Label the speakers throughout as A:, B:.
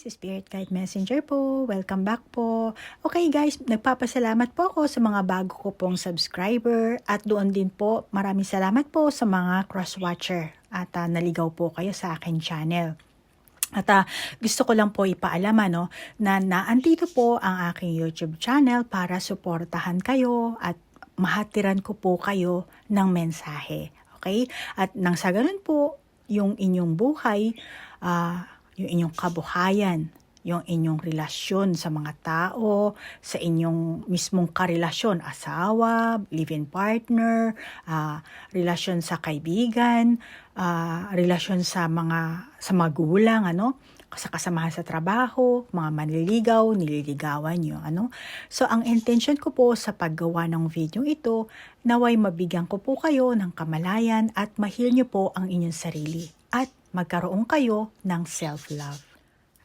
A: guys, Spirit Guide Messenger po. Welcome back po. Okay guys, nagpapasalamat po ako sa mga bago ko pong subscriber at doon din po maraming salamat po sa mga cross-watcher at naligaw po kayo sa akin channel. At gusto ko lang po ipaalam na naandito po ang aking YouTube channel para suportahan kayo at mahatiran ko po kayo ng mensahe. Okay? At nang sa ganun po, yung inyong buhay, yung inyong kabuhayan, yung inyong relasyon sa mga tao, sa inyong mismong karelasyon, asawa, live-in partner, relasyon sa kaibigan, relasyon sa magulang, sa kasamahan sa trabaho, mga manliligaw, nililigawan nyo, So, ang intention ko po sa paggawa ng video ito, naway mabigyan ko po kayo ng kamalayan at ma-heal nyo po ang inyong sarili at magkaroon kayo ng self-love.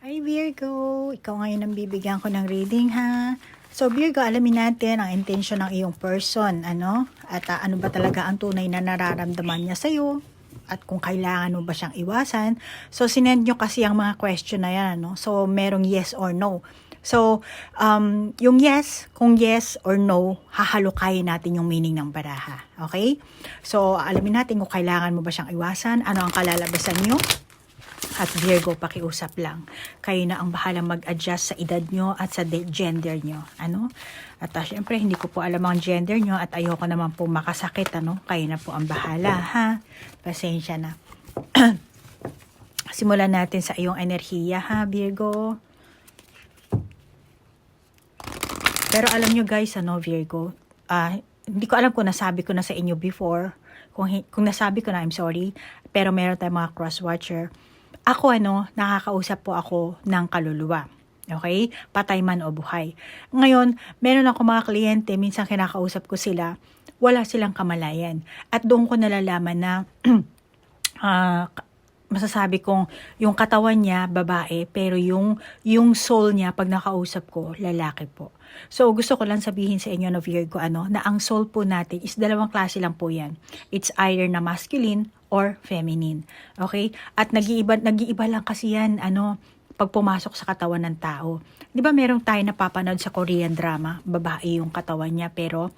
A: Hi Virgo, ikaw ngayon ang bibigyan ko ng reading ha. So Virgo, alamin natin ang intention ng iyong person, at ano ba talaga ang tunay na nararamdaman niya sa'yo at kung kailangan mo ba siyang iwasan. So sinend nyo kasi ang mga question na yan, So merong yes or no. So, yung yes, kung yes or no, hahalukayin natin yung meaning ng baraha. Okay? So, alamin natin kung kailangan mo ba siyang iwasan, ano ang kalalabasan nyo. At Virgo, pakiusap lang. Kayo na ang bahalang mag-adjust sa edad nyo at sa gender nyo. At syempre, hindi ko po alam ang gender nyo at ayoko naman po makasakit. Kayo na po ang bahala, ha? Pasensya na. Simulan natin sa iyong enerhiya, ha, Virgo? Pero alam nyo guys, Virgo, hindi ko alam kung nasabi ko na sa inyo before. Kung nasabi ko na, I'm sorry. Pero meron tayong mga cross-watcher. Ako, nakakausap po ako ng kaluluwa. Okay? Patay man o buhay. Ngayon, meron ako mga kliyente, minsan kinakausap ko sila, wala silang kamalayan. At doon ko nalalaman na masasabi kong yung katawan niya babae pero yung soul niya pag nakausap ko lalaki po. So gusto ko lang sabihin sa inyo na Virgo na ang soul po natin is dalawang klase lang po yan. It's either na masculine or feminine. Okay? At nag-iiba lang kasi yan pag pumasok sa katawan ng tao. 'Di ba merong tayo napapanood sa Korean drama, babae yung katawan niya pero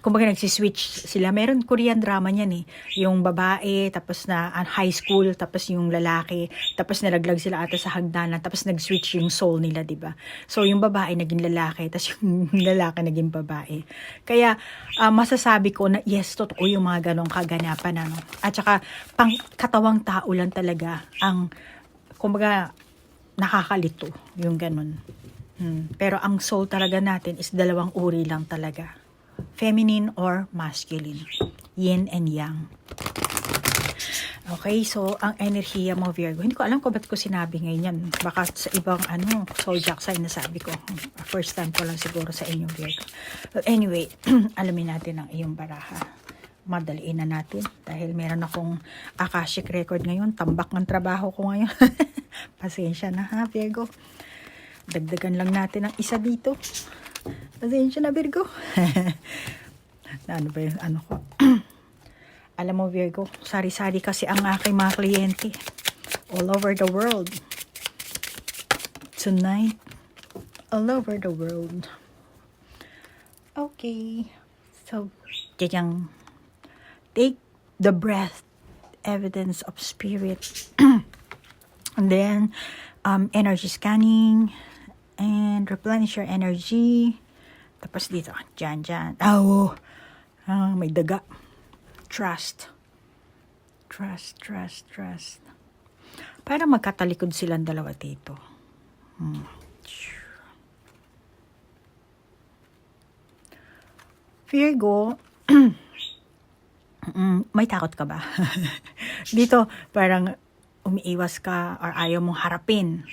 A: kumbaga nagsiswitch sila. Meron Korean drama niyan yung babae, tapos na high school, tapos yung lalaki, tapos nalaglag sila ata sa hagdanan, tapos nag-switch yung soul nila, diba? So yung babae naging lalaki, tapos yung lalaki naging babae. Kaya masasabi ko na yes, totoo yung mga ganong kaganapan, At saka pang katawang tao lang talaga ang kumbaga nakakalito yung ganon. Pero ang soul talaga natin is dalawang uri lang talaga. Feminine or masculine. Yin and yang. Okay, so ang enerhiya mo Virgo. Hindi ko alam kung ba't ko sinabi ngayon yan. Baka sa ibang zodiac sign na sabi ko. First time ko lang siguro sa inyong Virgo. But anyway, alamin natin ang iyong baraha. Madaliin na natin. Dahil meron akong Akashic record ngayon. Tambak ng trabaho ko ngayon. Pasensya na ha Virgo. Dagdagan lang natin ang isa dito. Pasensya na Virgo. Ano ba yung ko? Alam mo Virgo, sari-sari kasi ang aking mga kliyente. All over the world. Tonight, all over the world. Okay. So, kayang take the breath, evidence of spirit. And then, energy scanning. And replenish your energy. Tapos dito, dyan. May daga. Trust. Parang magkatalikod silang dalawa dito. Virgo, may takot ka ba? Dito, parang umiiwas ka or ayaw mong harapin.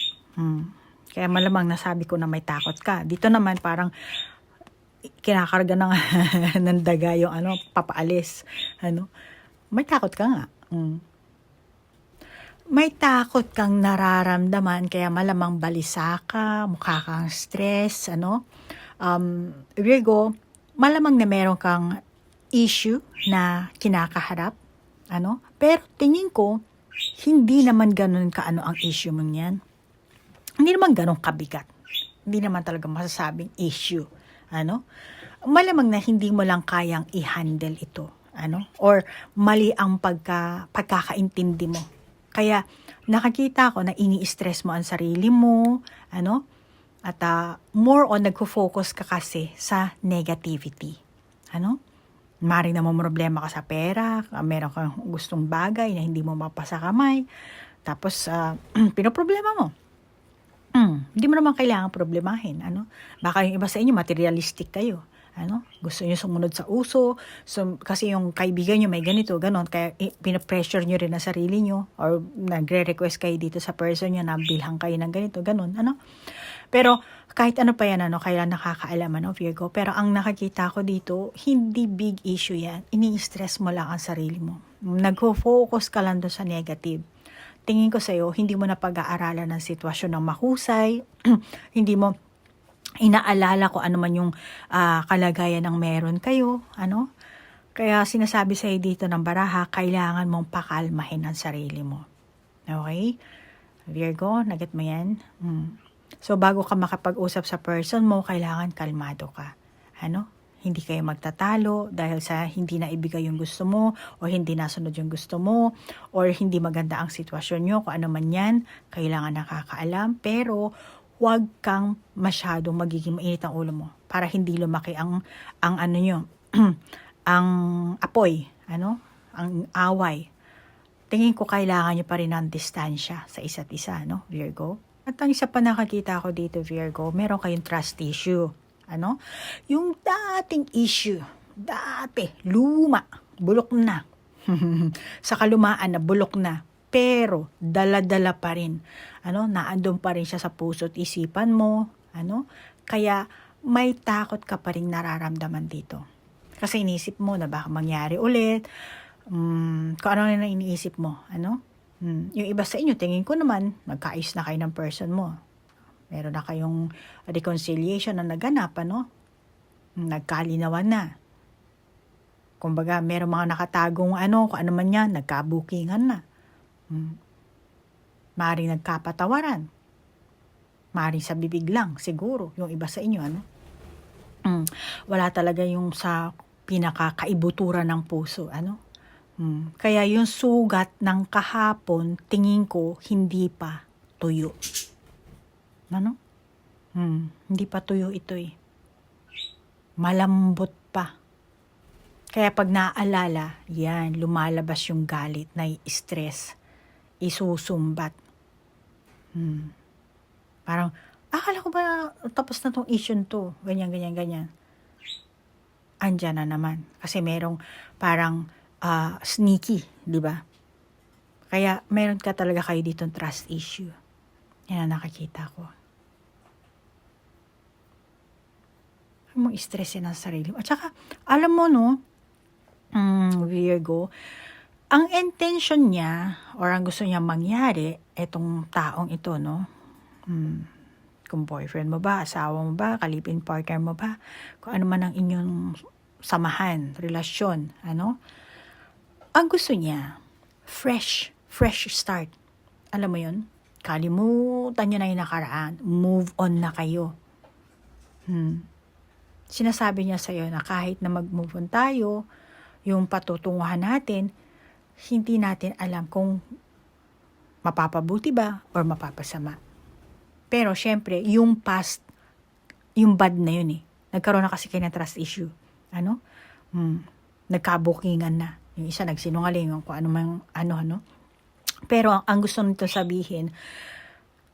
A: Kaya malamang nasabi ko na may takot ka. Dito naman parang kinakarga ng daga yung papaalis. May takot ka nga. May takot kang nararamdaman kaya malamang balisa ka, mukha kang stress, Virgo, malamang na meron kang issue na kinakaharap, pero tingin ko hindi naman ganun kaano ang issue mong yan. Hindi naman ganun kabigat. Hindi naman talaga masasabing issue. Ano? Malamang na hindi mo lang kayang i-handle ito. Ano? Or mali ang pagkakaintindi mo. Kaya nakakita ko na ini-stress mo ang sarili mo. Ano? At more on nagfo-focus ka kasi sa negativity. Ano? Maring naman problema ka sa pera, meron kang gustong bagay na hindi mo mapasa kamay, tapos pinoproblema mo. Hindi mo naman kailangan problemahin. Ano? Baka yung iba sa inyo, materialistic kayo. Ano? Gusto nyo sumunod sa uso, kasi yung kaibigan nyo may ganito, ganon, kaya pinapressure nyo rin na sarili nyo, or nagre-request kayo dito sa person nyo na bilhan kayo ng ganito, ganon. Ano? Pero kahit ano pa yan, kaya nakakaalam, Virgo. Pero ang nakakita ko dito, hindi big issue yan. Ini-stress mo lang ang sarili mo. Nagfo-focus ka lang doon sa negative. Tingin ko sa'yo, hindi mo na pag-aaralan ng sitwasyon ng mahusay. Hindi mo inaalala ko ano man yung kalagayan ng meron kayo. Ano? Kaya sinasabi sa'yo dito ng baraha, kailangan mong pakalmahin ang sarili mo. Okay? Virgo, naget mo yan? So, bago ka makapag-usap sa person mo, kailangan kalmado ka. Ano? Hindi kayo magtatalo dahil sa hindi na ibigay yung gusto mo, o hindi nasunod yung gusto mo, or hindi maganda ang sitwasyon nyo, kung ano man yan, kailangan nakakaalam. Pero, huwag kang masyadong magiging mainit ang ulo mo para hindi lumaki ang ano nyo, ang apoy, ano? Ang away. Tingin ko kailangan nyo pa rin ng distansya sa isa't isa, no, Virgo? At ang isa pa nakakita ko dito, Virgo, meron kayong trust issue. Ano? Yung dating issue, luma, bulok na. Sa kalumaan na bulok na. Pero, dala-dala pa rin. Ano? Naandun pa rin siya sa puso at isipan mo. Ano? Kaya, may takot ka pa rin nararamdaman dito. Kasi inisip mo na baka mangyari ulit. Kung ano na iniisip mo. Ano? Yung iba sa inyo, tingin ko naman, nagkaayos na kayo ng person mo. Meron na kayong reconciliation na naganap, ano? Nagkalinawan na. Kumbaga, meron mga nakatagong kung ano man yan, nagkabukingan na. Maaaring nagkapatawaran. Maaaring sa bibig lang, siguro, yung iba sa inyo, ano? Wala talaga yung sa pinakakaibuturan ng puso, ano? Kaya yung sugat ng kahapon, tingin ko, hindi pa tuyo. Ano? Hindi pa tuyo ito eh. Malambot pa. Kaya pag naaalala, yan, lumalabas yung galit na stress. Isusumbat. Parang, akala ko ba tapos na tong issue to? Ganyan. Andyan na naman. Kasi merong parang sneaky, di ba? Kaya meron ka talaga kayo dito trust issue. Yan ang nakakita ko. Huwag mong stressin ang sarili mo. At saka, alam mo no, Virgo, ang intention niya or ang gusto niya mangyari, etong taong ito, no? Kung boyfriend mo ba, asawa mo ba, kalipin partner mo ba, kung ano man ang inyong samahan, relasyon, ano? Ang gusto niya, fresh start. Alam mo yun? Kalimutan niyo na yung nakaraan. Move on na kayo. Sinasabi niya sa'yo na kahit na mag-move on tayo, yung patutunguhan natin, hindi natin alam kung mapapabuti ba or mapapasama. Pero syempre, yung past, yung bad na yun eh. Nagkaroon na kasi kayo ng trust issue. Ano? Nagkabukingan na. Yung isa nagsinungaling kung ano man ano. Pero ang gusto nito sabihin,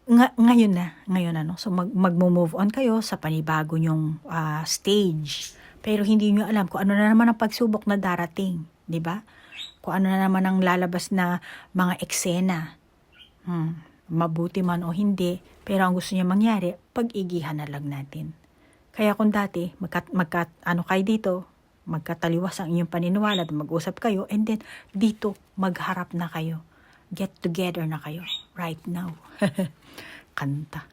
A: ngayon ano. So mag-move on kayo sa panibago nyong stage. Pero hindi nyo alam kung ano na naman ang pagsubok na darating, 'di ba? Kung ano na naman ang lalabas na mga eksena. Mabuti man o hindi, pero ang gusto niya mangyari, pag-igihan na lang natin. Kaya kung dati kayo dito, magkataliwas ang inyong paniniwala at mag-usap kayo, and then dito magharap na kayo. Get together na kayo right now. Kanta.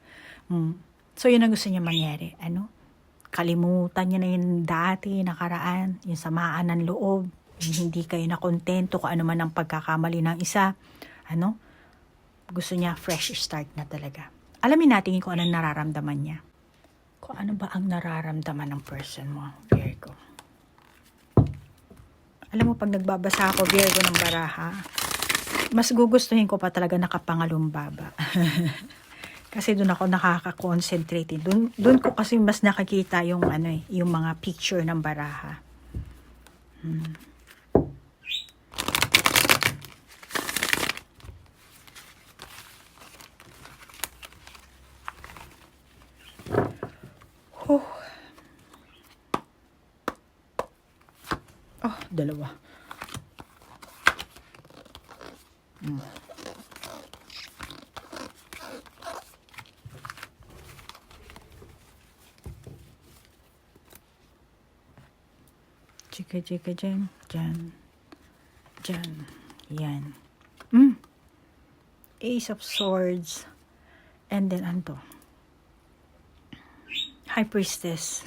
A: So yun ang gusto niya mangyari. Ano? Kalimutan niya na yung dati, nakaraan, yung samaan ng loob, yung hindi kayo nakontento kung ano man ang pagkakamali ng isa. Ano? Gusto niya fresh start na talaga. Alamin natin kung ano nararamdaman niya. Kung ano ba ang nararamdaman ng person mo, Virgo. Alam mo, pag nagbabasa ako, Virgo, ng baraha, mas gugustuhin ko pa talaga nakapangalumbaba. Kasi doon ako nakaka-concentrate. Doon ko kasi mas nakakita yung yung mga picture ng baraha. Oh, dalawa. Chika, chika, dyan, dyan, dyan, yan. Ace of Swords, and then ano to? High Priestess,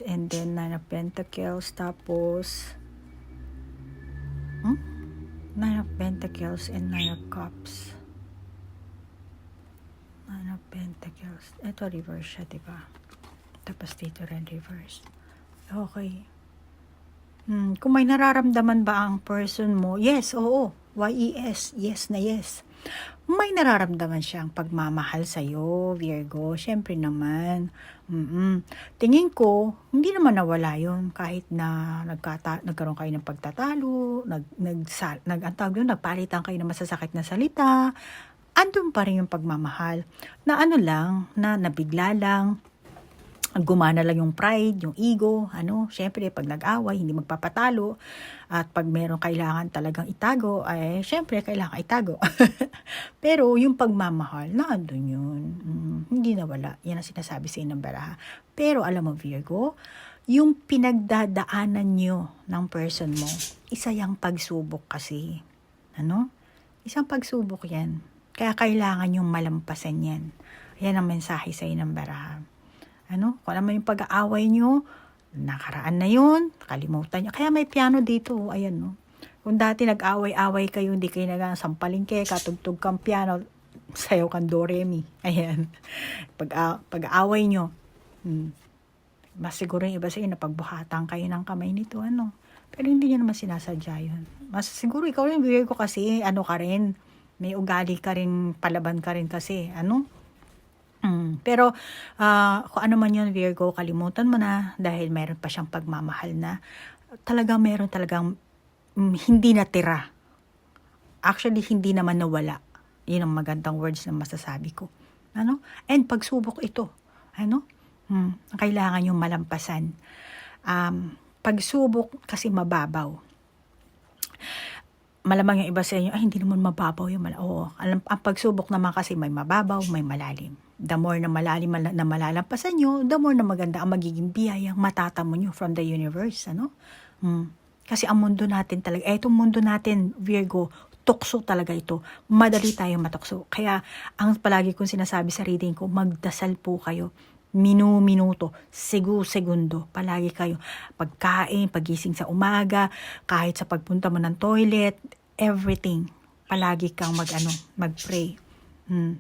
A: and then Nine of Pentacles, tapos Nine of Pentacles and Nine of Cups. Nine of Pentacles. Ito reverse siya, diba? Tapos dito rin reverse. Okay. Kung may nararamdaman ba ang person mo, yes, oo. Y-E-S, yes na yes. May nararamdaman siyang pagmamahal sa'yo, Virgo. Siyempre naman. Tingin ko, hindi naman nawala yun. Kahit na nagkaroon kayo ng pagtatalo, nagpalitan kayo ng masasakit na salita, andun pa rin yung pagmamahal. Na ano lang, na nabigla lang, gumana lang yung pride, yung ego, syempre pag nag-away, hindi magpapatalo, at pag meron kailangan talagang itago, ay syempre kailangan itago. Pero yung pagmamahal, naandun yun. Hindi nawala. Yan ang sinasabi sa inyo ng baraha. Pero alam mo, Virgo, yung pinagdadaanan nyo ng person mo, isa yung pagsubok kasi. Isang pagsubok yan. Kaya kailangan yung malampasan yan. Yan ang mensahe sa inyo ng baraha. Kung alam mo yung pag-aaway nyo, nakaraan na yun, kalimutan nyo. Kaya may piano dito, ayan, no. Kung dati nag-away-away kayo, hindi kayo nagsampalingke, katugtog kang piano, sayaw kang do, re, mi. Ayan. Pag-aaway nyo, mas siguro yung iba sa inyo, napagbuhatan kayo ng kamay nito, Pero hindi nyo naman sinasadya yun. Mas siguro ikaw rin, Virgo, kasi, ka rin, may ugali ka rin, palaban ka rin kasi, Pero kung ano man yun, Virgo, kalimutan mo na dahil meron pa siyang pagmamahal na meron talagang hindi natira. Actually, hindi naman nawala. Yun ang magandang words na masasabi ko. And pagsubok ito. Kailangan yung malampasan. Pagsubok kasi mababaw. Malamang yung iba sa inyo, hindi naman mababaw yung Oo, ang pagsubok naman kasi may mababaw, may malalim. The more na malalim na malalampasan nyo, the more na maganda ang magiging biyayang matatamo nyo from the universe. Kasi ang mundo natin talaga, etong mundo natin, Virgo, tukso talaga ito. Madali tayong matukso. Kaya, ang palagi kong sinasabi sa reading ko, magdasal po kayo. Minuto, segundo, palagi kayo. Pagkain, pagising sa umaga, kahit sa pagpunta mo ng toilet, everything. Palagi kang mag-pray.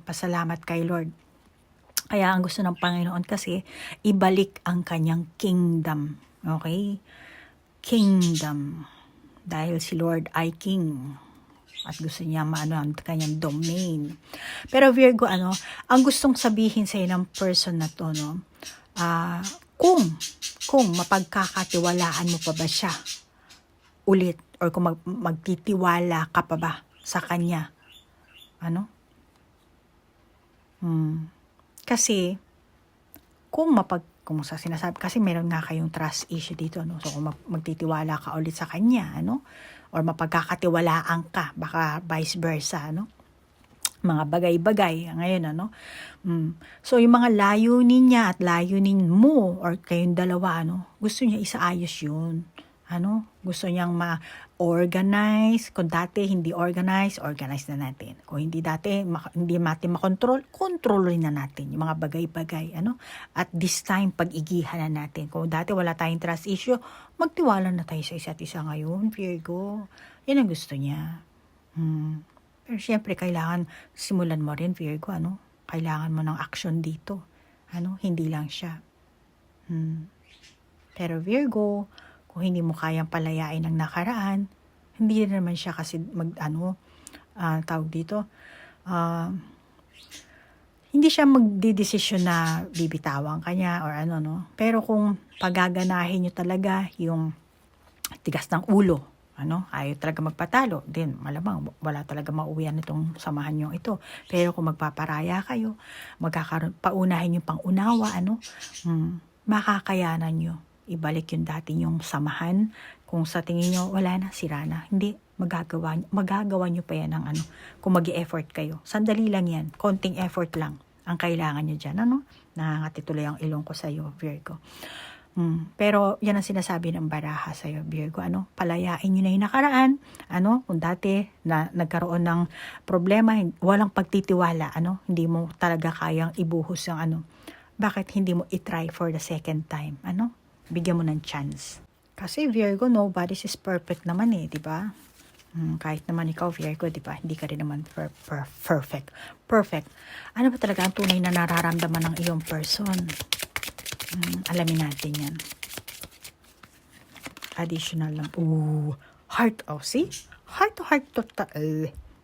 A: Pasalamat kay Lord. Kaya ang gusto ng Panginoon kasi, ibalik ang kanyang kingdom. Okay? Kingdom. Dahil si Lord ay King. At gusto niya ang kanyang domain. Pero Virgo, ang gustong sabihin sa ng person na to, kung mapagkakatiwalaan mo pa ba siya ulit, or kung magtitiwala ka pa ba sa kanya. Kasi, kung sa sinasabi, kasi meron nga kayong trust issue dito, So, kung magtitiwala ka ulit sa kanya, or mapagkakatiwalaan ka, baka vice versa, mga bagay-bagay, ngayon, So, yung mga layunin niya at layunin mo, or kayong dalawa, gusto niya isaayos yun. Gusto niyang ma-organize. Kung dati hindi organize na natin. Kung hindi dati, hindi natin makontrol, kontrolin na natin yung mga bagay-bagay. At this time, pag-igihan na natin. Kung dati wala tayong trust issue, magtiwala na tayo sa isa't isa ngayon, Virgo. Yan ang gusto niya. Pero syempre, kailangan simulan mo rin, Virgo, ano? Kailangan mo ng action dito. Ano? Hindi lang siya. Pero Virgo, kung hindi mo kayang palayain ang nakaraan, hindi naman siya kasi tawag dito, hindi siya magdidesisyon na bibitawan ka niya or ano, no? Pero kung pagaganahin nyo talaga yung tigas ng ulo, ayaw talaga magpatalo, then malamang wala talaga mauwian itong samahan nyo ito. Pero kung magpaparaya kayo, paunahin yung pangunawa, makakayanan nyo ibalik yung dati yung samahan. Kung sa tingin nyo wala na, sira na, hindi, magagawa nyo pa yan ng kung mag-i-effort kayo. Sandali lang yan, konting effort lang ang kailangan nyo dyan, nakakatituloy ang ilong ko sa'yo, Virgo. Pero yan ang sinasabi ng baraha sa'yo, Virgo, palayain nyo na yung nakaraan, kung dati na nagkaroon ng problema, walang pagtitiwala, hindi mo talaga kayang ibuhos yung bakit hindi mo i-try for the second time, bigyan mo ng chance. Kasi Virgo, nobody is perfect naman di ba? Kahit naman ikaw, Virgo, di ba? Hindi ka rin naman perfect. Perfect. Ano ba talaga ang tunay na nararamdaman ng iyong person? Alamin natin yan. Additional lang. Heart, see? Heart to heart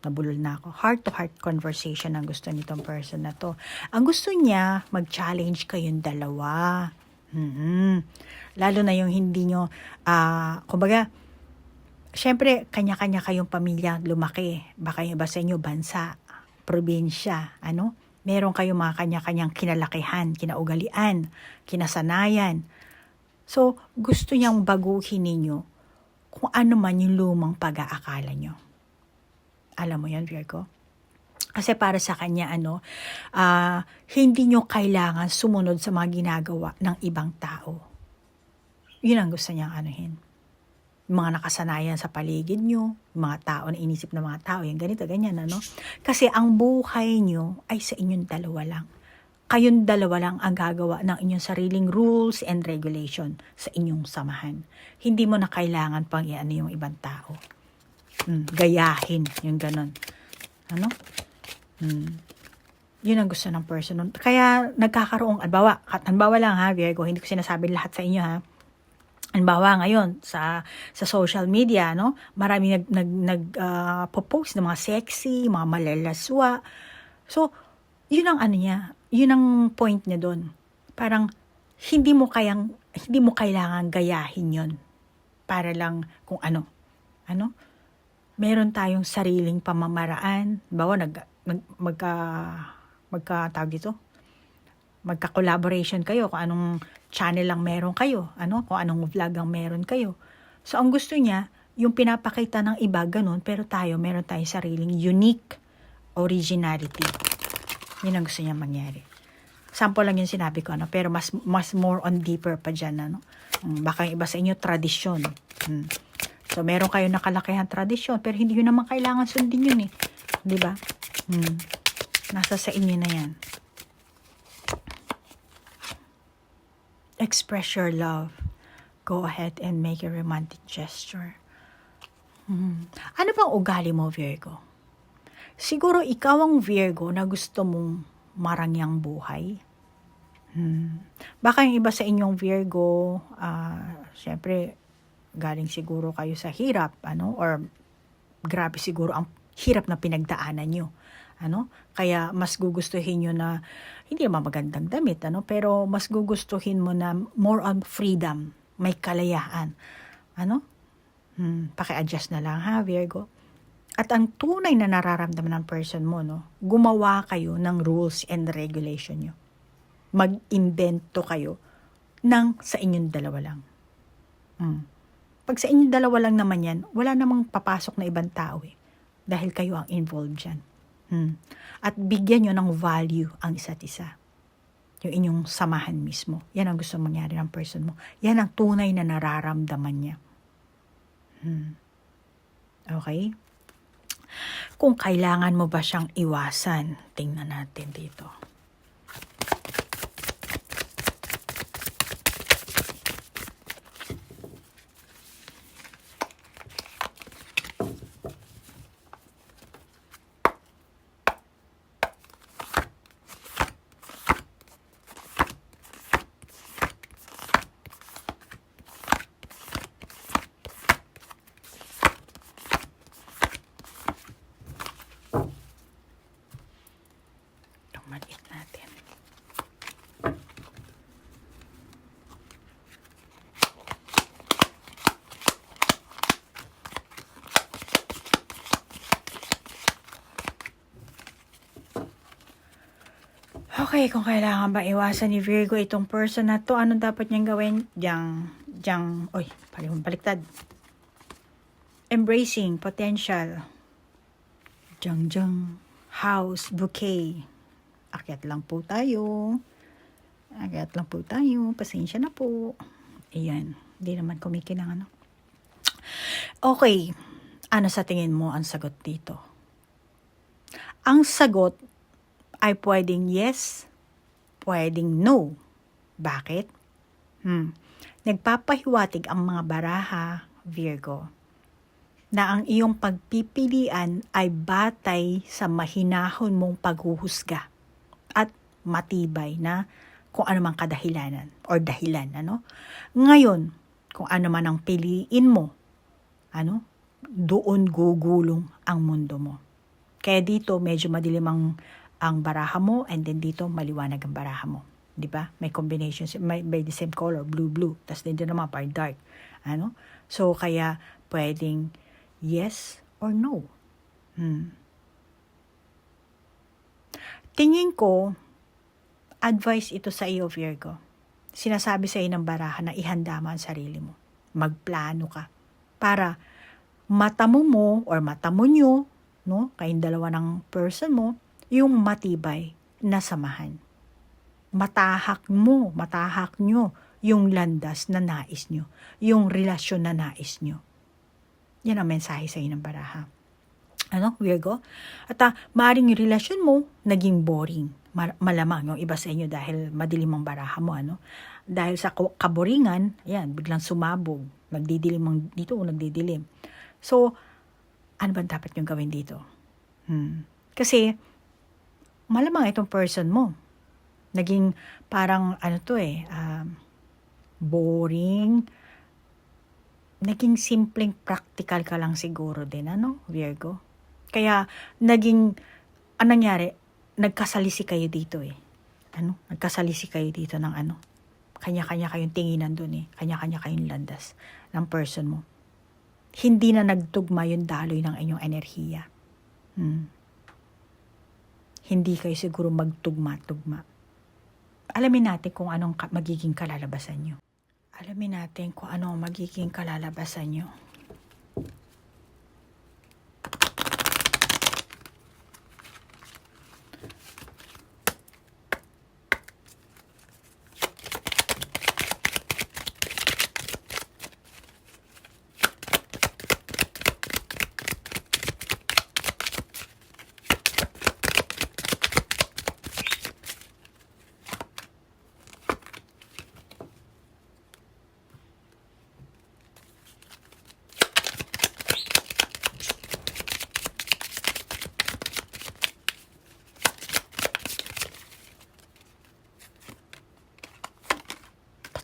A: nabulol na ako. Heart to heart conversation ang gusto nitong person na to. Ang gusto niya, mag-challenge kayong dalawa. Lalo na yung hindi nyo, kumbaga, syempre, kanya-kanya kayong pamilya lumaki. Baka yung iba sa inyo, bansa, probinsya, meron kayong mga kanya-kanyang kinalakihan, kinaugalian, kinasanayan. So, gusto niyang baguhin ninyo kung ano man yung lumang pag-aakala nyo. Alam mo yan, Virgo? Kasi para sa kanya, hindi nyo kailangan sumunod sa mga ginagawa ng ibang tao. Yun ang gusto niyang anuhin. Mga nakasanayan sa paligid nyo, mga tao na inisip ng mga tao, yung ganito, ganyan, Kasi ang buhay nyo ay sa inyong dalawa lang. Kayong dalawa lang ang gagawa ng inyong sariling rules and regulation sa inyong samahan. Hindi mo na kailangan pang yung ibang tao. Gayahin, yung ganon. Yun ang gusto ng person. Kaya nagkakaroong, halimbawa lang Virgo, hindi ko sinasabi lahat sa inyo halimbawa ngayon sa social media, marami post ng mga sexy, mga malalaswa. So, yun ang niya, yun ang point niya doon. Parang hindi mo kailangan gayahin yun para lang kung ano. Meron tayong sariling pamamaraan. Bawa magka-collaboration kayo kung anong channel lang meron kayo, kung anong vlog ang meron kayo. So, ang gusto niya, yung pinapakita ng iba, ganun, pero meron tayong sariling unique originality. Yun ang gusto niya mangyari. Sample lang yung sinabi ko, pero mas more on deeper pa dyan, baka yung iba sa inyo, tradisyon. So, meron kayo nakalakihan tradisyon, pero hindi yun naman kailangan sundin yun di ba? Nasa sa inyo na yan. Express your love. Go ahead and make a romantic gesture. Ano bang ugali mo, Virgo? Siguro ikaw ang Virgo na gusto mong marangyang buhay. Baka yung iba sa inyong Virgo, syempre, galing siguro kayo sa hirap, or grabe siguro ang hirap na pinagdaanan nyo. Kaya mas gugustuhin nyo na, hindi naman magandang damit, pero mas gugustuhin mo na more on freedom, may kalayaan. Paki-adjust na lang Virgo. At ang tunay na nararamdaman ng person mo, gumawa kayo ng rules and regulation nyo. Mag-invento kayo ng sa inyong dalawa lang. Pag sa inyong dalawa lang naman yan, wala namang papasok na ibang tao dahil kayo ang involved dyan. At bigyan nyo ng value ang isa't isa. Yung inyong samahan mismo. Yan ang gusto mangyari ng person mo. Yan ang tunay na nararamdaman niya. Okay? Kung kailangan mo ba siyang iwasan, tingnan natin dito. Okay, kung kailangan ba iwasan ni Virgo itong person na to, ano dapat niyang gawin? Baliktad. Embracing potential. House, bouquet. Akyat lang po tayo. Pasensya na po. Ayan. Hindi naman kumikinang ano. Okay. Ano sa tingin mo ang sagot dito? Ang sagot ay pwedeng yes, pwedeng no. Bakit? Nagpapahiwatig ang mga baraha, Virgo, na ang iyong pagpipilian ay batay sa mahinahon mong paghuhusga at matibay na kung ano mang kadahilanan or dahilan, ano? Ngayon, kung ano man ang piliin mo, ano? Doon gugulong ang mundo mo. Kaya dito medyo madilim ang baraha mo, and then dito maliwanag ang baraha mo. 'Di ba? May combinations, may the same color, blue. Tapos din naman par dark. Ano? So kaya pwedeng yes or no. Tingin ko advice ito sa iyo, Virgo. Sinasabi sa iyo ng baraha na ihanda mo ang sarili mo. Magplano ka para mata mo or mata mo nyo, no? Kayong dalawa ng person mo, yung matibay na samahan. Matahak nyo yung landas na nais nyo, yung relasyon na nais nyo. Yan ang mensahe sa inyo ng baraha. Ano, Virgo? At maaaring yung relasyon mo naging boring. Malamang yung iba sa inyo dahil madilim ang baraha mo, ano? Dahil sa kaboringan, yan, biglang sumabog. Nagdidilim dito o nagdidilim. So, ano ba dapat yung gawin dito? Kasi, malamang itong person mo, naging parang boring, naging simpleng practical ka lang siguro din, ano, Virgo? Kaya, anong nangyari, nagkasalisi kayo dito nagkasalisi kayo dito ng kanya-kanya kayong tinginan dun kanya-kanya kayong landas ng person mo. Hindi na nagtugma yung daloy ng inyong enerhiya. Hindi kayo siguro magtugma-tugma. Alamin natin kung anong magiging kalalabasan nyo.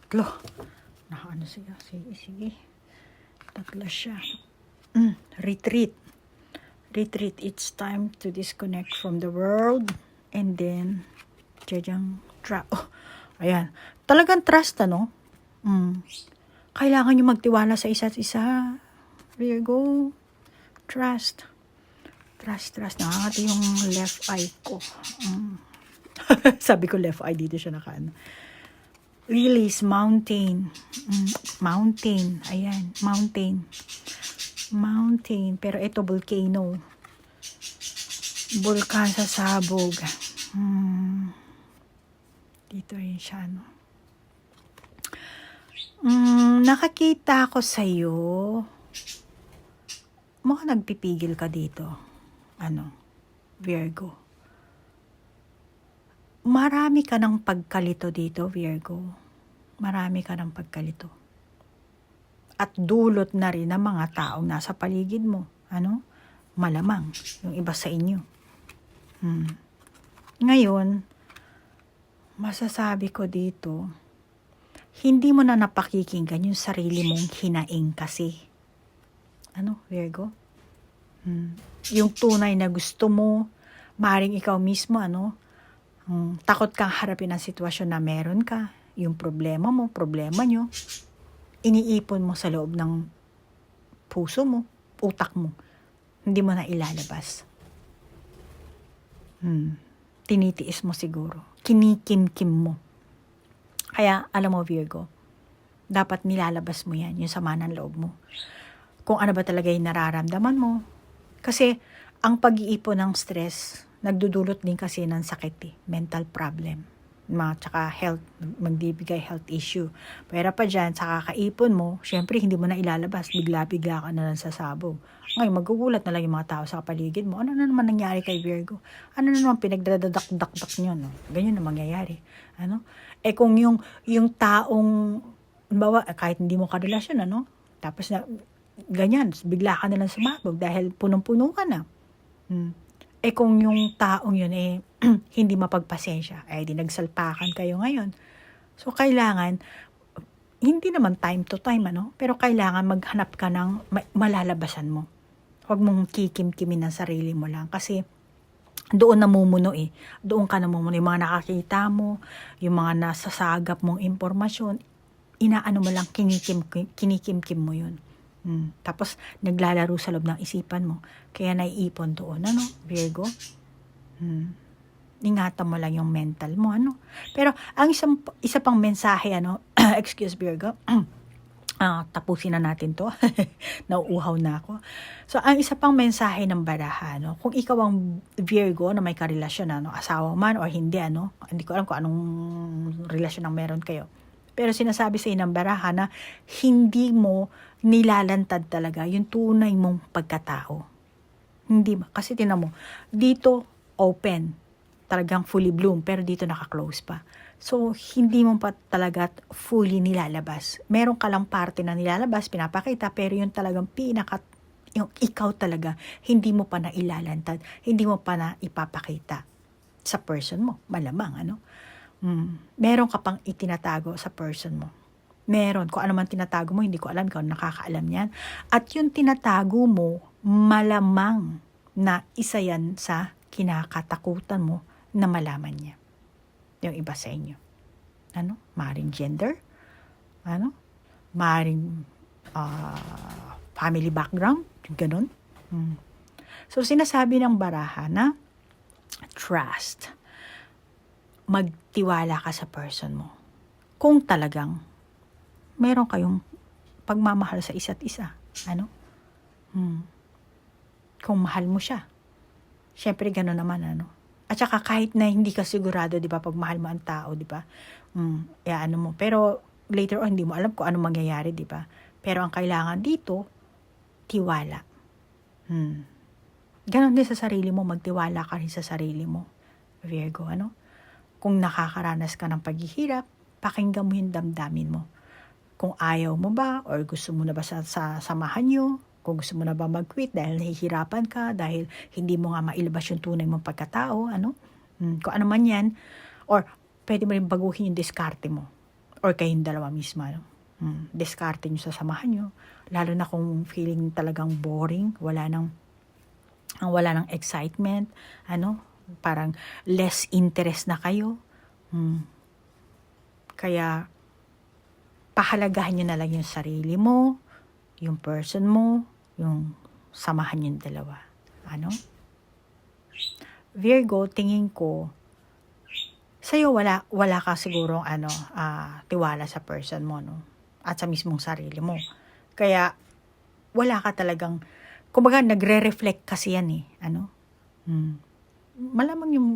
A: Tatlo. Sige. Tatlo siya. Retreat. It's time to disconnect from the world. And then, ayan. Talagang trust, ano? Kailangan nyo magtiwala sa isa't isa. Virgo. Trust. Nakangati yung left eye ko. Sabi ko left eye, dito siya nakaano. Release, mountain. Ayan, mountain. Pero ito, volcano. Bulkan sa sabog. Dito rin siya, no? Nakakita ko sa'yo. Mukhang nagpipigil ka dito. Virgo. Marami ka ng pagkalito dito, Virgo. At dulot na rin ng mga taong nasa paligid mo. Malamang, yung iba sa inyo. Ngayon, masasabi ko dito, hindi mo na napakikinggan yung sarili mong hinaing kasi. Virgo? Yung tunay na gusto mo, maaaring ikaw mismo, takot kang harapin ang sitwasyon na meron ka, yung problema nyo, iniipon mo sa loob ng puso mo, utak mo, hindi mo na ilalabas. Tinitiis mo siguro. kinikim-kim mo. Kaya, alam mo Virgo, dapat nilalabas mo yan, yung sama ng loob mo. Kung ano ba talaga yung nararamdaman mo. Kasi, ang pag-iipon ng stress, nagdudulot din kasi ng sakit mental problem. Tsaka health, magbibigay health issue. Pero pa dyan, sa kakaipon mo, syempre hindi mo na ilalabas, bigla-bigla ka na lang sa sabog. Ngayon, magugulat na lang yung mga tao sa paligid mo. Ano na naman nangyari kay Virgo? Ano na naman pinagdadadak-dak nyo? No? Ganyan na mangyayari. Ano? Kung yung taong, bawa, kahit hindi mo karelasyon, tapos na, ganyan, bigla ka na lang sumabog dahil punong-puno ka na. Kung yung taong yun hindi mapagpasensya, di nagsalpakan kayo ngayon. So, kailangan, hindi naman time to time, pero kailangan maghanap ka ng malalabasan mo. Huwag mong kikim-kimin ng sarili mo lang kasi doon namumuno Doon ka namumuno. Yung mga nakakita mo, yung mga nasasagap mong impormasyon, inaano mo lang, kinikim-kim mo yun. Tapos, naglalaro sa loob ng isipan mo. Kaya naiipon doon, Virgo? Ingatan mo lang yung mental mo, Pero, ang isa pang mensahe, excuse Virgo, tapusin na natin to. Nauuhaw na ako. So, ang isa pang mensahe ng baraha, kung ikaw ang Virgo na may karelasyon, asawa man or hindi, hindi ko alam kung anong relasyon ang meron kayo. Pero sinasabi sa inang baraha na hindi mo nilalantad talaga yung tunay mong pagkatao. Hindi ba? Kasi tinan mo, dito open, talagang fully bloom, pero dito naka-close pa. So, hindi mo pa talaga fully nilalabas. Meron ka lang parte na nilalabas, pinapakita, pero yung talagang yung ikaw talaga, hindi mo pa na ilalantad, hindi mo pa na ipapakita sa person mo. Malamang, meron ka pang itinatago sa person mo. Meron. Kung ano man tinatago mo, hindi ko alam. Ikaw nakakaalam yan. At yung tinatago mo, malamang na isa yan sa kinakatakutan mo na malaman niya. Yung iba sa inyo. Maring gender? Maring family background? Ganun. So, sinasabi ng baraha na trust. Magtiwala ka sa person mo. Kung talagang meron kayong pagmamahal sa isa't isa. Kung mahal mo siya. Siyempre, gano'n naman, At saka kahit na hindi ka sigurado, di ba, pag mahal mo ang tao, di ba? Mo. Pero later on, hindi mo alam kung anong mangyayari, di ba? Pero ang kailangan dito, tiwala. Ganon din sa sarili mo, magtiwala ka rin sa sarili mo. Virgo, Kung nakakaranas ka ng paghihirap, pakinggan mo yung damdamin mo. Kung ayaw mo ba, or gusto mo na ba sa samahan nyo, kung gusto mo na ba mag-quit dahil nahihirapan ka, dahil hindi mo nga mailabas yung tunay mong pagkatao, kung ano man yan, or pwede mo rin baguhin yung diskarte mo, or kayong dalawa mismo, diskarte nyo sa samahan nyo, lalo na kung feeling talagang boring, wala ng excitement, parang less interest na kayo, kaya pahalagahan nyo na lang yung sarili mo, yung person mo, yung samahan yung dalawa. Virgo, tingin ko, sa'yo wala ka sigurong tiwala sa person mo, at sa mismong sarili mo. Kaya, wala ka talagang, kumbaga, nagre-reflect kasi yan malamang yung,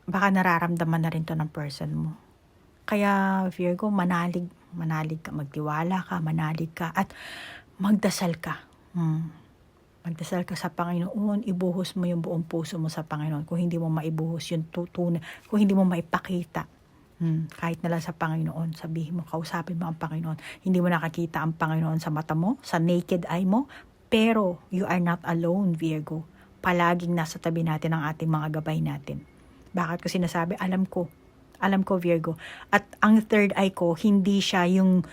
A: baka nararamdaman na rin to ng person mo. Kaya, Virgo, manalig ka, magtiwala ka, manalig ka, at magdasal ka. Magdasal ka sa Panginoon, ibuhos mo yung buong puso mo sa Panginoon. Kung hindi mo maibuhos yung tunay, kung hindi mo maipakita, kahit na lang sa Panginoon, sabihin mo, kausapin mo ang Panginoon. Hindi mo nakakita ang Panginoon sa mata mo, sa naked eye mo, pero you are not alone, Virgo. Palaging nasa tabi natin ang ating mga gabay natin. Bakit ko sinasabi? Alam ko, Virgo. At ang third eye ko, hindi siya yung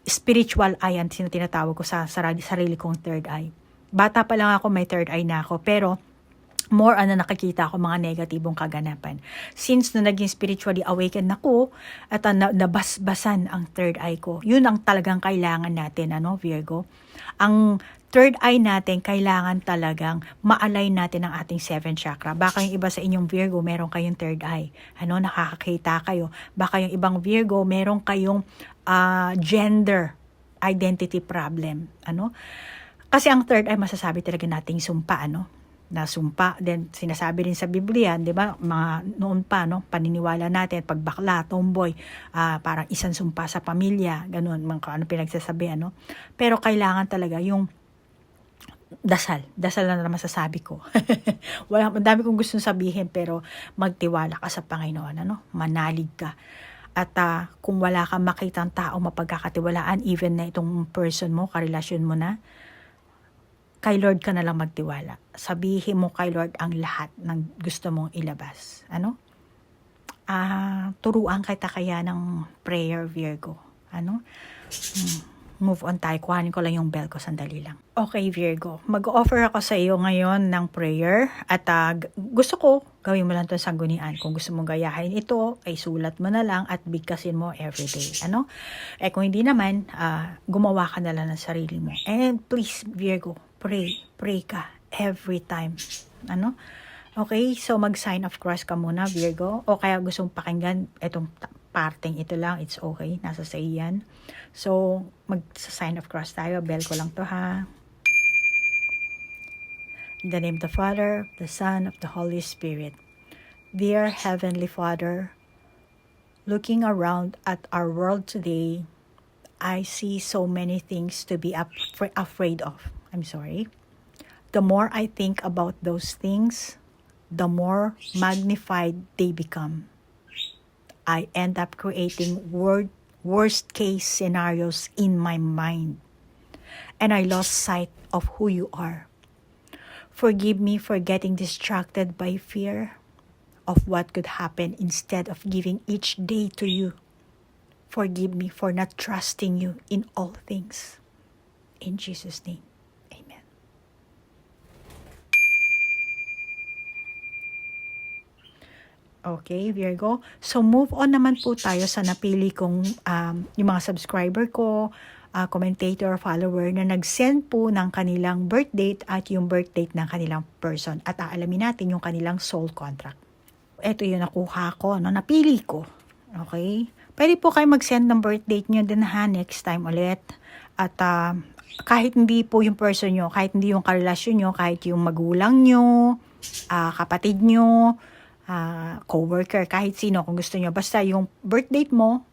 A: spiritual eye ang tinatawag ko sa sarili kong third eye. Bata pa lang ako, may third eye na ako. Pero more na nakikita ko mga negatibong kaganapan. Since na naging spiritually awakened ako at nabasbasan ang third eye ko, yun ang talagang kailangan natin, Virgo. Ang third eye natin, kailangan talagang ma-align natin ang ating 7th chakra. Baka yung iba sa inyong Virgo, meron kayong third eye. Nakakakita kayo. Baka yung ibang Virgo, meron kayong gender identity problem. Kasi ang third eye, masasabi talaga nating sumpa, na sumpa. Then, sinasabi rin sa Biblia, di ba, mga noon pa, paniniwala natin, pag bakla, tomboy, parang isang sumpa sa pamilya, ganun, mga pinagsasabi, Pero kailangan talaga yung dasal na naman masasabi ko. Madami kong gustong sabihin, pero magtiwala ka sa Panginoon, manalig ka. At kung wala kang makitang tao mapagkakatiwalaan, even na itong person mo, karelasyon mo na, kay Lord ka na lang magtiwala. Sabihin mo kay Lord ang lahat ng gusto mong ilabas. Turuan kita kaya ng prayer, Virgo. Move on tayo. Kuhanin ko lang yung bell ko. Sandali lang. Okay, Virgo. Mag-offer ako sa iyo ngayon ng prayer. At gusto ko, gawin mo lang itong sanggunian. Kung gusto mong gayahin ito, ay sulat mo na lang at bigkasin mo everyday. Kung hindi naman, gumawa ka na lang ng sarili mo. And please, Virgo, pray ka every time. Okay, so mag-sign of cross ka muna, Virgo. O kaya gustong pakinggan itong parteng ito lang, it's okay. Nasa sa iyan. So, mag-sign of cross tayo. Bell ko lang to, ha. In the name of the Father, the Son, of the Holy Spirit. Dear Heavenly Father, looking around at our world today, I see so many things to be afraid of. I'm sorry. The more I think about those things, the more magnified they become. I end up creating worst case scenarios in my mind. And I lost sight of who you are. Forgive me for getting distracted by fear of what could happen instead of giving each day to you. Forgive me for not trusting you in all things. In Jesus' name, amen. Okay, Virgo. So, move on naman po tayo sa napili kong yung mga subscriber ko, commentator, follower na nag-send po ng kanilang birth date at yung birth date ng kanilang person. At aalamin natin yung kanilang soul contract. Ito yung nakuha ko, napili ko. Okay? Pwede po kayo mag-send ng birth date nyo din next time ulit. At kahit hindi po yung person nyo, kahit hindi yung karelasyon nyo, kahit yung magulang nyo, kapatid nyo, co-worker, kahit sino kung gusto nyo. Basta yung birth date mo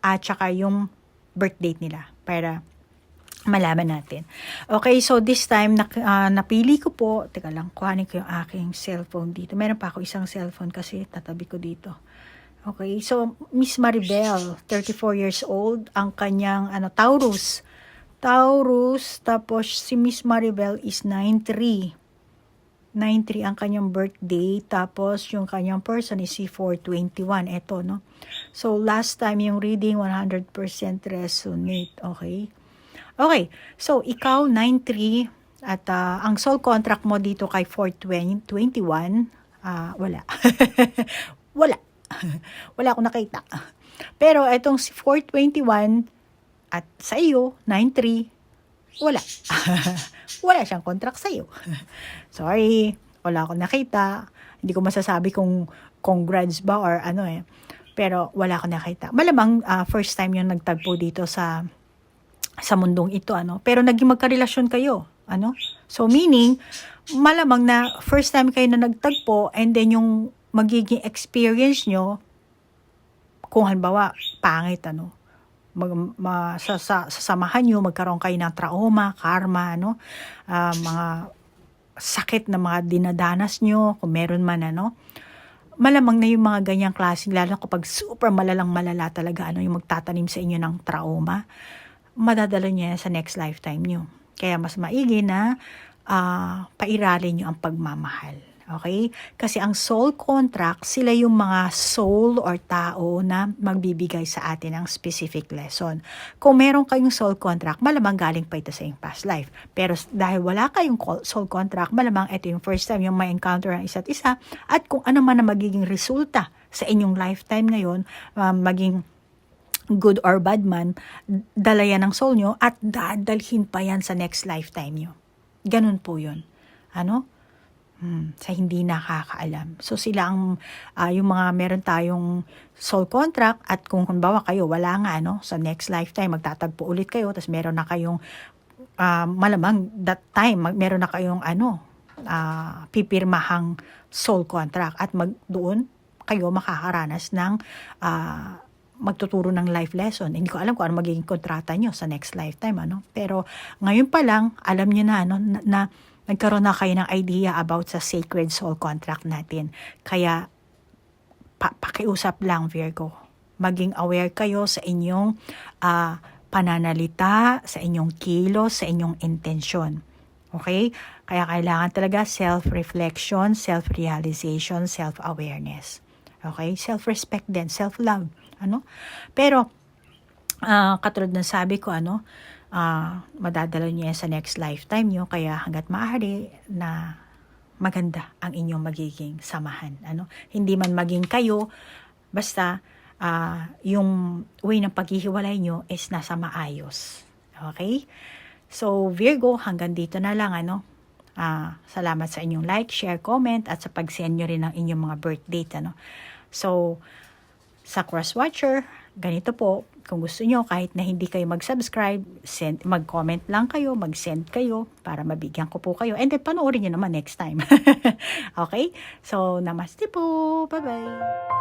A: at saka yung birth date nila para malaman natin. Okay, so this time napili ko po, teka lang, kuhanin ko yung aking cellphone dito. Meron pa ako isang cellphone kasi tatabi ko dito. Okay, so Miss Maribel, 34 years old, ang kanyang Taurus, tapos si Miss Maribel is 9'3". 9'3" ang kanyang birthday, tapos yung kanyang person is C421, eto, So, last time yung reading, 100% resonate, okay? Okay, so, ikaw, 9'3", at ang soul contract mo dito kay 421, wala. Wala. Wala akong nakita. Pero, etong si 421, at sa iyo, 9'3", wala. Wala siyang contract sa'yo. Sorry, wala akong nakita. Hindi ko masasabi kung congrats ba or Pero wala akong nakita. Malamang first time yung nagtagpo dito sa mundong ito, Pero naging magkarelasyon kayo, So meaning, malamang na first time kayo na nagtagpo and then yung magiging experience nyo, kung halimbawa, pangit, sasamahan nyo, magkaroon kayo ng trauma, karma, mga sakit na mga dinadanas nyo, kung meron man, malamang na yung mga ganyang klaseng, lalo kapag super malala talaga, yung magtatanim sa inyo ng trauma, madadala niya sa next lifetime nyo. Kaya mas maigi na pairalin nyo ang pagmamahal. Okay? Kasi ang soul contract, sila yung mga soul or tao na magbibigay sa atin ng specific lesson. Kung meron kayong soul contract, malamang galing pa ito sa iyong past life. Pero dahil wala kayong soul contract, malamang ito yung first time yung may encounter ang isa't isa at kung ano man ang magiging resulta sa inyong lifetime ngayon, maging good or bad man, dala yan ng soul nyo at dadalhin pa yan sa next lifetime nyo. Ganun po yun. Ano? Sa hindi nakakaalam. So sila ang yung mga meron tayong soul contract at kung halimbawa kayo wala nga sa next lifetime magtatagpo ulit kayo tapos meron na kayong malamang that time meron na kayong pipirmahang soul contract at doon kayo makakaranas ng magtuturo ng life lesson. Hindi ko alam kung ano magiging kontrata nyo sa next lifetime pero ngayon pa lang alam niyo na na nagkaroon na kayo ng idea about sa sacred soul contract natin. Kaya, pakiusap lang, Virgo. Maging aware kayo sa inyong pananalita, sa inyong kilos, sa inyong intensyon. Okay? Kaya kailangan talaga self-reflection, self-realization, self-awareness. Okay? Self-respect din, self-love. Pero, katulad ng sabi ko, madadala niyo yan sa next lifetime nyo, kaya hanggat maaari na maganda ang inyong magiging samahan. Hindi man maging kayo, basta yung way ng paghihiwalay nyo is nasa maayos. Okay? So, Virgo, hanggang dito na lang, salamat sa inyong like, share, comment, at sa pag-send nyo rin ng inyong mga birth date, So, sa cross-watcher, ganito po, kung gusto nyo, kahit na hindi kayo mag-subscribe, mag-comment lang kayo, mag-send kayo, para mabigyan ko po kayo. And then, panoorin nyo naman next time. Okay? So, namaste po. Bye-bye.